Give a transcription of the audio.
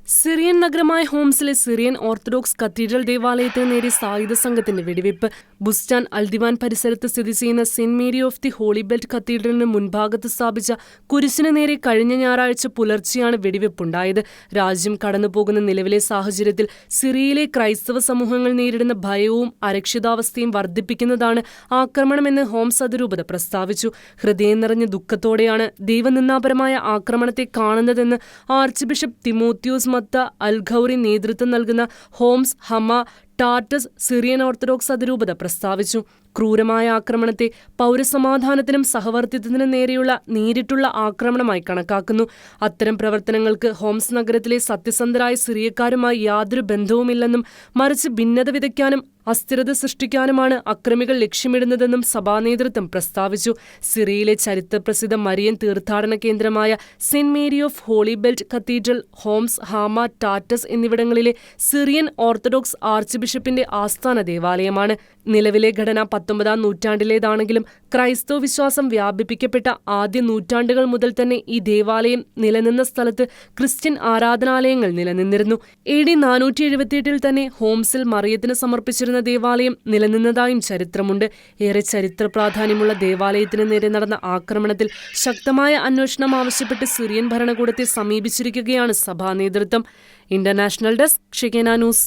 Syrian നഗരമായ ഹോംസിലെ Syrian orthodox cathedral ദേവാലയത്തിന് നേരെ സായുധ സംഘത്തിന്റെ വെടിവെപ്പ്. ബുസ്റ്റാൻ അൽദിവാൻ പരിസരത്ത് സ്ഥിതി ചെയ്യുന്ന saint Mary of the holy belt കത്തീഡ്രലിന് മുൻഭാഗത്ത് സ്ഥാപിച്ച കുരിശിന് നേരെ കഴിഞ്ഞ ഞായറാഴ്ച പുലർച്ചെയാണ് വെടിവെപ്പുണ്ടായത്. രാജ്യം കടന്നുപോകുന്ന നിലവിലെ സാഹചര്യത്തിൽ സിറിയയിലെ ക്രൈസ്തവ സമൂഹങ്ങൾ നേരിടുന്ന ഭയവും അരക്ഷിതാവസ്ഥയും വർദ്ധിപ്പിക്കുന്നതാണ് ആക്രമണമെന്ന് ഹോംസ് അതിരൂപത പ്രസ്താവിച്ചു. ഹൃദയം നിറഞ്ഞ ദുഃഖത്തോടെയാണ് ദൈവനിന്ദാപരമായ ആക്രമണത്തെ കാണുന്നതെന്ന് ആർച്ച് ബിഷപ്പ് തിമോത്തിയോസ് മത്ത അൽ-ഖൗറി നേതൃത്വം നൽകുന്ന ഹോംസ് ഹമ ടാർട്ടസ് സിറിയൻ ഓർത്തഡോക്സ് അതിരൂപത പ്രസ്താവിച്ചു. ക്രൂരമായ ആക്രമണത്തെ പൗരസമാധാനത്തിനും സഹവർത്തിത്വത്തിനും നേരെയുള്ള നേരിട്ടുള്ള ആക്രമണമായി കണക്കാക്കുന്നു. അത്തരം പ്രവർത്തനങ്ങൾക്ക് ഹോംസ് നഗരത്തിലെ സത്യസന്ധരായ സിറിയക്കാരുമായി യാതൊരു ബന്ധവുമില്ലെന്നും മറിച്ച് ഭിന്നത വിതയ്ക്കാനും അസ്ഥിരത സൃഷ്ടിക്കാനുമാണ് അക്രമികൾ ലക്ഷ്യമിടുന്നതെന്നും സഭാനേതൃത്വം പ്രസ്താവിച്ചു. സിറിയയിലെ ചരിത്രപ്രസിദ്ധ മരിയൻ തീർത്ഥാടന കേന്ദ്രമായ Saint Mary of Holy Belt Cathedral, Homs, Hama, ടാറ്റസ് എന്നിവിടങ്ങളിലെ സിറിയൻ ഓർത്തഡോക്സ് ആർച്ച് ബിഷപ്പിന്റെ ആസ്ഥാന ദേവാലയമാണ്. നിലവിലെ ഘടന 19-ാം നൂറ്റാണ്ടിലേതാണെങ്കിലും ക്രൈസ്തവ വിശ്വാസം വ്യാപിപ്പിക്കപ്പെട്ട ആദ്യ നൂറ്റാണ്ടുകൾ മുതൽ തന്നെ ഈ ദേവാലയം നിലനിന്ന സ്ഥലത്ത് ക്രിസ്ത്യൻ ആരാധനാലയങ്ങൾ നിലനിന്നിരുന്നു. AD 478 തന്നെ ഹോംസിൽ മറിയത്തിന് സമർപ്പിച്ചിരുന്ന ദേവാലയം നിലനിന്നതായും ചരിത്രമുണ്ട്. ഏറെ ചരിത്ര പ്രാധാന്യമുള്ള ദേവാലയത്തിന് നേരെ നടന്ന ആക്രമണത്തിൽ ശക്തമായ അന്വേഷണം ആവശ്യപ്പെട്ട് സിറിയൻ ഭരണകൂടത്തെ സമീപിച്ചിരിക്കുകയാണ് സഭാ നേതൃത്വം. International desk, Shekinah news.